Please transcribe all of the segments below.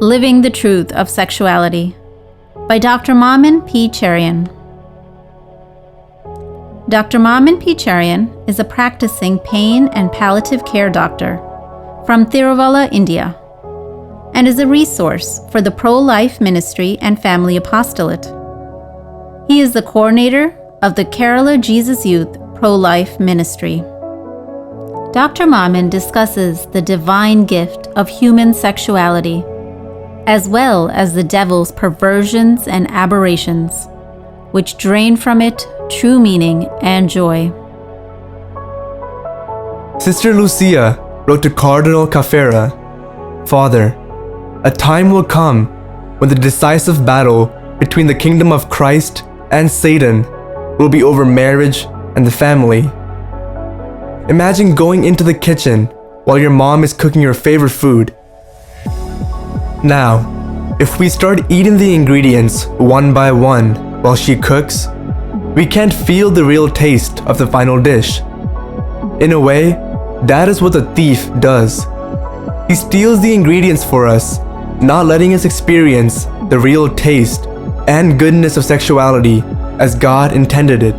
Living the Truth of Sexuality by Dr. Mammen P. Cherian. Dr. Mammen P. Cherian is a practicing pain and palliative care doctor from Tiruvalla, India, and is a resource for the pro-life ministry and family apostolate. He is the coordinator of the Kerala Jesus Youth Pro-Life Ministry. Dr. Mammen discusses the divine gift of human sexuality, as well as the devil's perversions and aberrations, which drain from it true meaning and joy. Sister Lucia wrote to Cardinal Caffera, "Father, a time will come when the decisive battle between the kingdom of Christ and Satan will be over marriage and the family. Imagine going into the kitchen while your mom is cooking your favorite food. Now, if we start eating the ingredients one by one while she cooks, we can't feel the real taste of the final dish. In a way, that is what the thief does. He steals the ingredients for us, not letting us experience the real taste and goodness of sexuality as God intended it.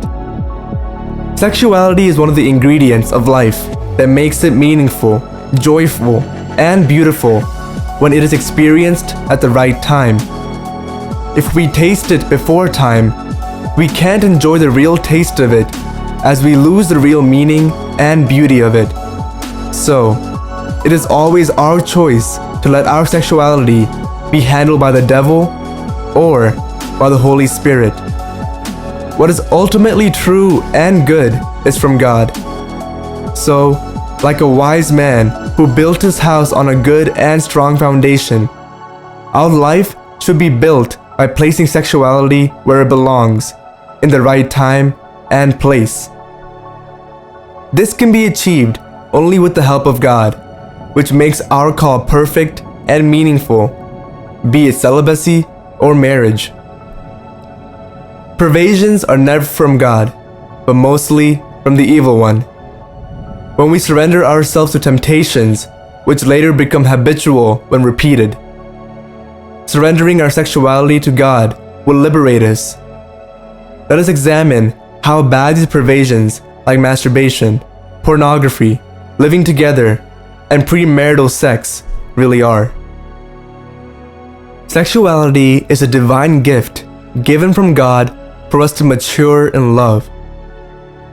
Sexuality is one of the ingredients of life that makes it meaningful, joyful, and beautiful when it is experienced at the right time. If we taste it before time, we can't enjoy the real taste of it as we lose the real meaning and beauty of it. So, it is always our choice to let our sexuality be handled by the devil or by the Holy Spirit. What is ultimately true and good is from God. So, like a wise man who built his house on a good and strong foundation, our life should be built by placing sexuality where it belongs, in the right time and place. This can be achieved only with the help of God, which makes our call perfect and meaningful, be it celibacy or marriage. Perversions are never from God, but mostly from the evil one. When we surrender ourselves to temptations, which later become habitual when repeated, surrendering our sexuality to God will liberate us. Let us examine how bad these perversions, like masturbation, pornography, living together, and premarital sex, really are. Sexuality is a divine gift given from God for us to mature in love.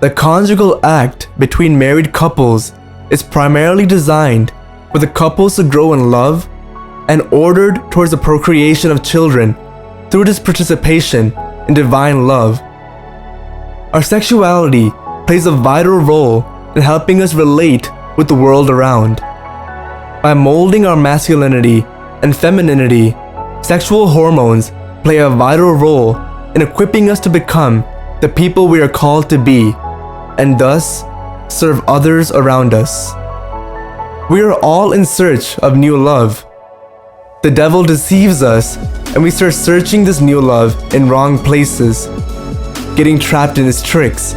The conjugal act between married couples is primarily designed for the couples to grow in love and ordered towards the procreation of children through this participation in divine love. Our sexuality plays a vital role in helping us relate with the world around. By molding our masculinity and femininity, sexual hormones play a vital role in equipping us to become the people we are called to be, and thus serve others around us. We are all in search of new love. The devil deceives us, and we start searching this new love in wrong places, getting trapped in his tricks,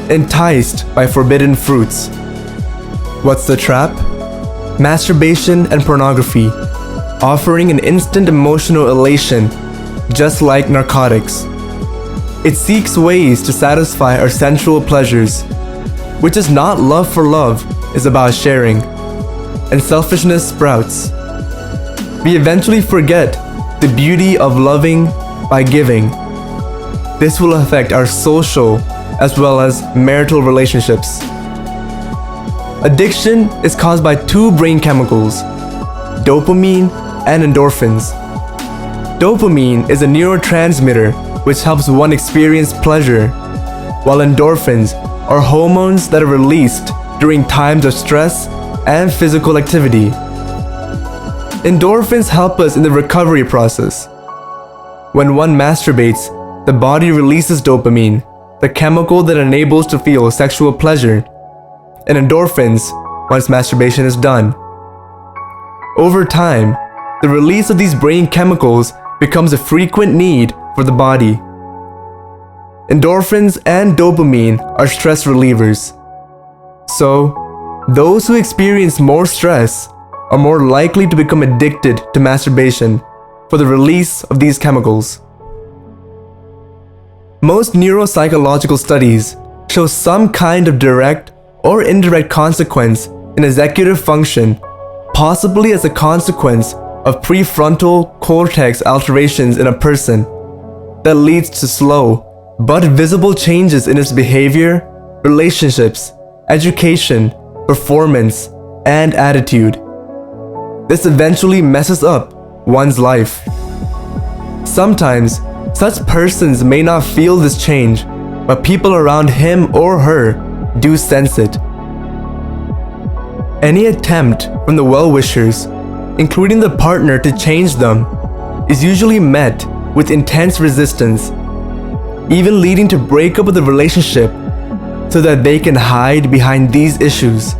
enticed by forbidden fruits. What's the trap? Masturbation and pornography, offering an instant emotional elation, just like narcotics. It seeks ways to satisfy our sensual pleasures, which is not love, for love is about sharing, and selfishness sprouts. We eventually forget the beauty of loving by giving. This will affect our social as well as marital relationships. Addiction is caused by two brain chemicals, dopamine and endorphins. Dopamine is a neurotransmitter which helps one experience pleasure, while endorphins are hormones that are released during times of stress and physical activity. Endorphins help us in the recovery process. When one masturbates, the body releases dopamine, the chemical that enables to feel sexual pleasure, and endorphins once masturbation is done. Over time, the release of these brain chemicals becomes a frequent need for the body. Endorphins and dopamine are stress relievers. So, those who experience more stress are more likely to become addicted to masturbation for the release of these chemicals. Most neuropsychological studies show some kind of direct or indirect consequence in executive function, possibly as a consequence of prefrontal cortex alterations in a person that leads to slow but visible changes in its behavior, relationships, education, performance, and attitude. This eventually messes up one's life. Sometimes, such persons may not feel this change, but people around him or her do sense it. Any attempt from the well-wishers, including the partner, to change them is usually met with intense resistance, even leading to breakup of the relationship so that they can hide behind these issues.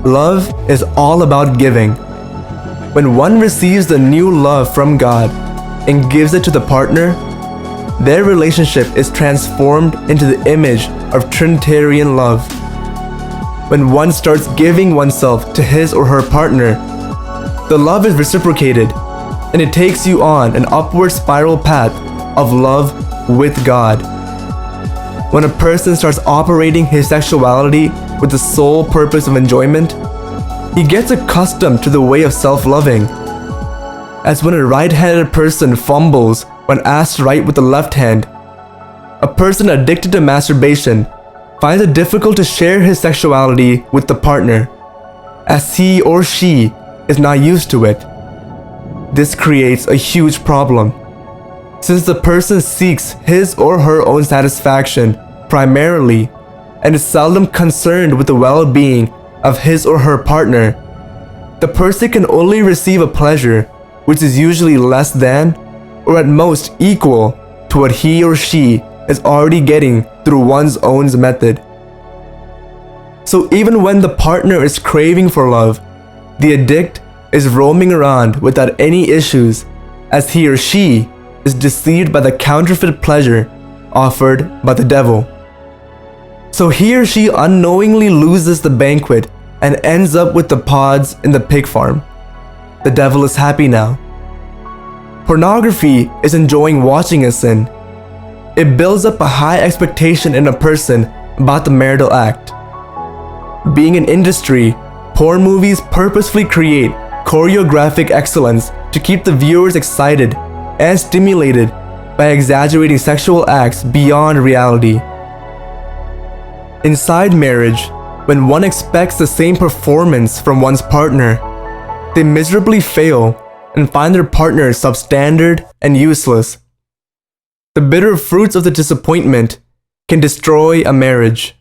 Love is all about giving. When one receives the new love from God and gives it to the partner, their relationship is transformed into the image of Trinitarian love. When one starts giving oneself to his or her partner, the love is reciprocated, and it takes you on an upward spiral path of love with God. When a person starts operating his sexuality with the sole purpose of enjoyment, he gets accustomed to the way of self-loving. As when a right-handed person fumbles when asked to write with the left hand, a person addicted to masturbation finds it difficult to share his sexuality with the partner, as he or she is not used to it. This creates a huge problem, since the person seeks his or her own satisfaction primarily and is seldom concerned with the well-being of his or her partner. The person can only receive a pleasure which is usually less than or at most equal to what he or she is already getting through one's own method. So even when the partner is craving for love, the addict is roaming around without any issues, as he or she is deceived by the counterfeit pleasure offered by the devil. So he or she unknowingly loses the banquet and ends up with the pods in the pig farm. The devil is happy now. Pornography is enjoying watching a sin. It builds up a high expectation in a person about the marital act. Being an industry, porn movies purposefully create choreographic excellence to keep the viewers excited and stimulated by exaggerating sexual acts beyond reality. Inside marriage, when one expects the same performance from one's partner, they miserably fail and find their partner substandard and useless. The bitter fruits of the disappointment can destroy a marriage.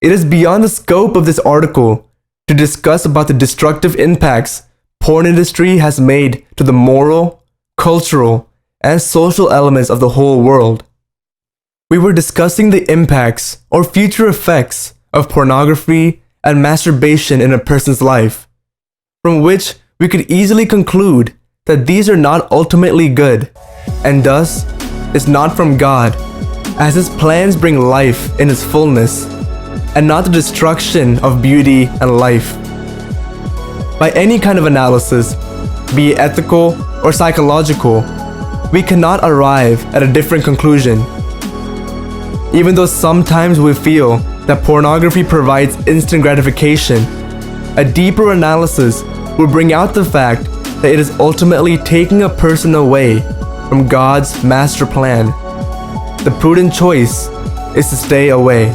It is beyond the scope of this article to discuss about the destructive impacts porn industry has made to the moral, cultural, and social elements of the whole world. We were discussing the impacts or future effects of pornography and masturbation in a person's life, from which we could easily conclude that these are not ultimately good, and thus is not from God, as His plans bring life in its fullness, and not the destruction of beauty and life. By any kind of analysis, be it ethical or psychological, we cannot arrive at a different conclusion. Even though sometimes we feel that pornography provides instant gratification, a deeper analysis will bring out the fact that it is ultimately taking a person away from God's master plan. The prudent choice is to stay away.